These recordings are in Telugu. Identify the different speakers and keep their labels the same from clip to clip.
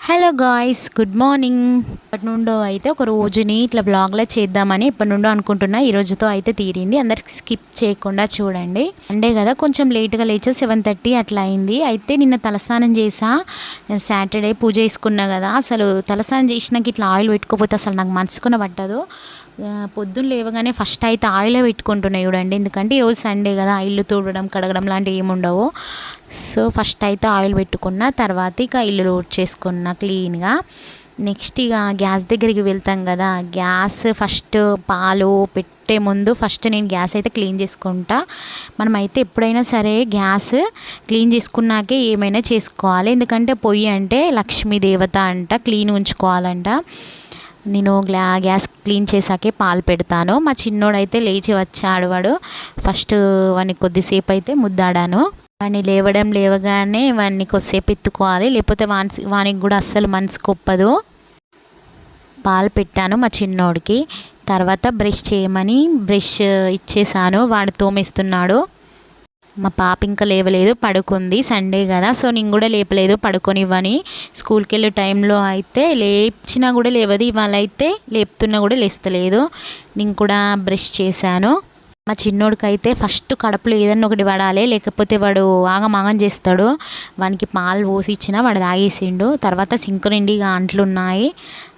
Speaker 1: Hello guys, good morning. ఇప్పటి నుండో అయితే ఒక రోజుని ఇట్లా వ్లాగ్లో చేద్దామని ఇప్పటి నుండో అనుకుంటున్నా. ఈ రోజుతో అయితే తీరింది. అందరికి స్కిప్ చేయకుండా చూడండి. సండే కదా, కొంచెం లేట్గా లేచా, 7:30 అట్లా అయింది. అయితే నిన్న తలస్నానం చేసా, సాటర్డే పూజ చేసుకున్నా కదా. అసలు తలస్నానం చేసినాక ఇట్లా ఆయిల్ పెట్టుకోపోతే అసలు నాకు మనసుకున్న పట్టదు. పొద్దున్న లేవగానే ఫస్ట్ అయితే ఆయిలే పెట్టుకుంటున్నాయి చూడండి. ఎందుకంటే ఈరోజు సండే కదా, ఇల్లు తుడవడం కడగడం లాంటివి ఏమి ఉండవు. సో ఫస్ట్ అయితే ఆయిల్ పెట్టుకున్న, తర్వాత ఇక ఇల్లు లోడ్ చేసుకున్న క్లీన్గా. నెక్స్ట్ ఇక గ్యాస్ దగ్గరికి వెళ్తాం కదా, గ్యాస్ ఫస్ట్ పాలు పెట్టే ముందు ఫస్ట్ నేను గ్యాస్ అయితే క్లీన్ చేసుకుంటా. మనమైతే ఎప్పుడైనా సరే గ్యాస్ క్లీన్ చేసుకున్నాకే ఏమైనా చేసుకోవాలి. ఎందుకంటే పొయ్యి అంటే లక్ష్మీ దేవత అంట, క్లీన్ ఉంచుకోవాలంట. నేను గ్యాస్ క్లీన్ చేసాకే పాలు పెడతాను. మా చిన్నోడైతే లేచి వచ్చాడు. వాడు ఫస్ట్ వాడిని కొద్దిసేపు అయితే ముద్దాడాను. వాడిని లేవగానే వాడిని కొద్దిసేపు ఎత్తుకోవాలి, లేకపోతే వానికి కూడా అస్సలు మనసుకు ఒప్పదు. పాలు పెట్టాను మా చిన్నోడికి. తర్వాత బ్రష్ చేయమని బ్రష్ ఇచ్చేసాను. వాడు తోమేస్తున్నాడు. మా పాప ఇంకా లేవలేదు, పడుకుంది. సండే కదా, సో నేను కూడా లేపలేదు, పడుకొనివ్వని. స్కూల్కి వెళ్ళే టైంలో అయితే లేచినా కూడా లేవదు. ఇవాళ అయితే లేపుతున్నా కూడా లేస్తలేదు. నేను కూడా బ్రష్ చేశాను. మా చిన్నోడికి అయితే ఫస్ట్ కడుపులో ఏదన్నా ఒకటి పడాలి, లేకపోతే వాడు ఆగమాగం చేస్తాడు. వానికి పాలు పోసి ఇచ్చినా వాడు తాగేసిండు. తర్వాత సింక్ నిండిగా అంట్లున్నాయి,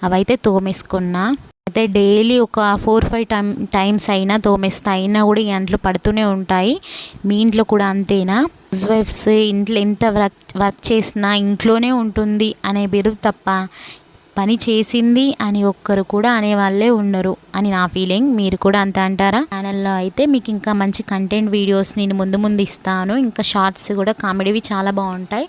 Speaker 1: అవైతే తోమేసుకున్నా. అయితే డైలీ ఒక 4-5 టైమ్స్ అయినా తోమేస్తా. అయినా కూడా ఈ అంట్లు పడుతూనే ఉంటాయి. మీ ఇంట్లో కూడా అంతేనా? హౌస్ వైఫ్స్ ఇంట్లో ఎంత వర్క్ చేసినా ఇంట్లోనే ఉంటుంది అనే బిరుదు తప్ప పని చేసింది అని ఒక్కరు కూడా అనేవాళ్ళే ఉండరు అని నా ఫీలింగ్. మీరు కూడా అంత అంటారా? ఛానల్లో అయితే మీకు ఇంకా మంచి కంటెంట్ వీడియోస్ నేను ముందు ఇస్తాను. ఇంకా షార్ట్స్ కూడా కామెడీవి చాలా బాగుంటాయి,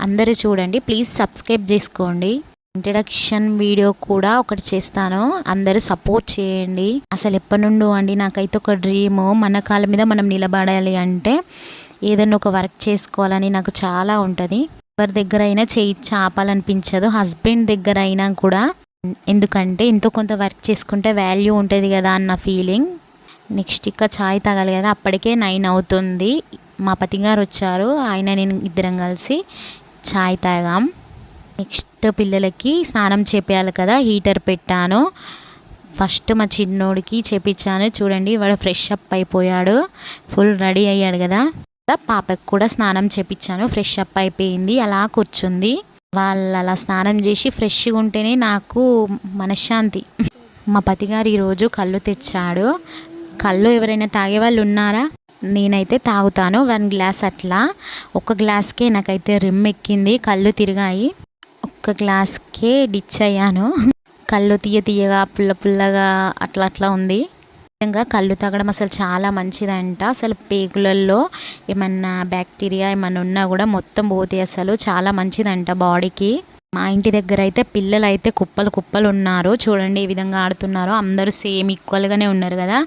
Speaker 1: అందరూ చూడండి. ప్లీజ్ సబ్స్క్రైబ్ చేసుకోండి. ఇంట్రడక్షన్ వీడియో కూడా ఒకటి చేస్తాను, అందరూ సపోర్ట్ చేయండి. అసలు ఎప్పటి నుండో అండి నాకైతే ఒక డ్రీమ్, మన కాళ్ళ మీద మనం నిలబడాలి అంటే ఏదైనా ఒక వర్క్ చేసుకోవాలని నాకు చాలా ఉంటుంది. ఎవరి దగ్గర అయినా చేయి చాపాలనిపించదు, హస్బెండ్ దగ్గర అయినా కూడా. ఎందుకంటే ఎంతో కొంత వర్క్ చేసుకుంటే వాల్యూ ఉంటుంది కదా అన్న ఫీలింగ్. నెక్స్ట్ ఇక ఛాయ్ తాగాలి కదా, అప్పటికే 9 అవుతుంది. మా పతి గారు వచ్చారు, ఆయన నేను ఇద్దరం కలిసి ఛాయ్ తాగాం. నెక్స్ట్ పిల్లలకి స్నానం చేపించాలి కదా, హీటర్ పెట్టాను. ఫస్ట్ మా చిన్నోడికి చేపించాను. చూడండి, వాడు ఫ్రెష్ అప్ అయిపోయాడు, ఫుల్ రెడీ అయ్యాడు కదా. పాపకు కూడా స్నానం చేపించాను, ఫ్రెష్ అప్ అయిపోయింది, అలా కూర్చుంది. వాళ్ళు అలా స్నానం చేసి ఫ్రెష్గా ఉంటేనే నాకు మనశ్శాంతి. మా పతిగారు ఈరోజు కళ్ళు తెచ్చాడు. కళ్ళు ఎవరైనా తాగే వాళ్ళు ఉన్నారా? నేనైతే తాగుతాను 1 గ్లాస్ అట్లా. ఒక గ్లాస్కే నాకైతే రిమ్ ఎక్కింది, కళ్ళు తిరిగాయి. ఒక్క గ్లాస్కే డిచ్ అయ్యాను. కళ్ళు తీయగా పుల్లగా అట్లా ఉంది. నిజంగా కళ్ళు తాగడం అసలు చాలా మంచిదంట. అసలు పేగులలో ఏమన్నా బ్యాక్టీరియా ఏమన్నా ఉన్నా కూడా మొత్తం పోతాయి. అసలు చాలా మంచిదంట బాడీకి. మా ఇంటి దగ్గర అయితే పిల్లలు అయితే కుప్పలు ఉన్నారు. చూడండి ఏ విధంగా ఆడుతున్నారో. అందరూ సేమ్ ఈక్వల్గానే ఉన్నారు కదా.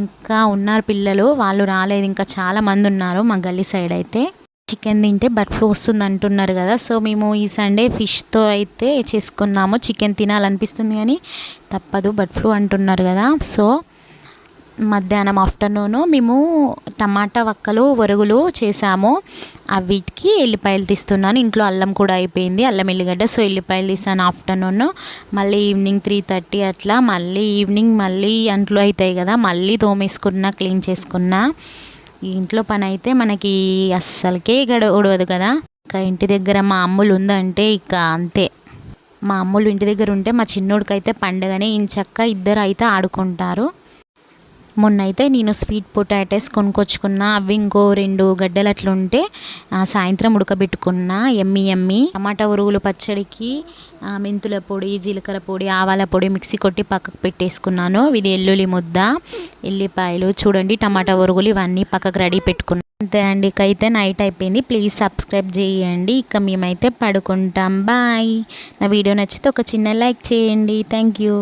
Speaker 1: ఇంకా ఉన్నారు పిల్లలు, వాళ్ళు రాలేదు, ఇంకా చాలా మంది ఉన్నారు మా గల్లీ సైడ్ అయితే. చికెన్ తింటే బర్డ్ ఫ్లూ వస్తుంది అంటున్నారు కదా. సో మేము ఈ సండే ఫిష్తో అయితే చేసుకున్నాము. చికెన్ తినాలనిపిస్తుంది కానీ తప్పదు, బర్డ్ ఫ్లూ అంటున్నారు కదా. సో మధ్యాహ్నం ఆఫ్టర్నూను మేము టమాటా వక్కలు వరుగులు చేసాము. వీటికి ఎల్లిపాయలు తీస్తున్నాను. ఇంట్లో అల్లం కూడా అయిపోయింది, అల్లం ఎల్లిగడ్డ. సో ఎల్లిపాయలు తీసాను ఆఫ్టర్నూన్. మళ్ళీ ఈవినింగ్ 3:30 అట్లా ఈవినింగ్ మళ్ళీ అంట్లు అవుతాయి కదా, మళ్ళీ తోమేసుకున్నా, క్లీన్ చేసుకున్నా. ఈ ఇంట్లో పని అయితే మనకి అస్సలకే ఒడవదు కదా. ఇంకా ఇంటి దగ్గర మా అమ్ములు ఉందంటే ఇక అంతే. మా అమ్ములు ఇంటి దగ్గర ఉంటే మా చిన్నోడికైతే పండగనే. ఇంచక్క ఇద్దరు అయితే ఆడుకుంటారు. మొన్నైతే నేను స్వీట్ పొటాటోస్ కొనుక్కొచ్చుకున్నా. అవి ఇంకో 2 గడ్డలు అట్లుంటే సాయంత్రం ఉడకబెట్టుకున్నా. ఎమ్మి టమాటా ఉరుగులు పచ్చడికి మెంతుల పొడి, జీలకర్ర పొడి, ఆవాల పొడి మిక్సీ కొట్టి పక్కకు పెట్టేసుకున్నాను. ఇది ఎల్లుల్లి ముద్ద, ఎల్లిపాయలు, చూడండి టమాటా ఉరుగులు, ఇవన్నీ పక్కకు రెడీ పెట్టుకున్నాను. అంతే అండి, ఇకైతే నైట్ అయిపోయింది. ప్లీజ్ సబ్స్క్రైబ్ చేయండి. ఇక మేమైతే పడుకుంటాం. బాయ్. నా వీడియో నచ్చితే ఒక చిన్న లైక్ చేయండి. Thank you.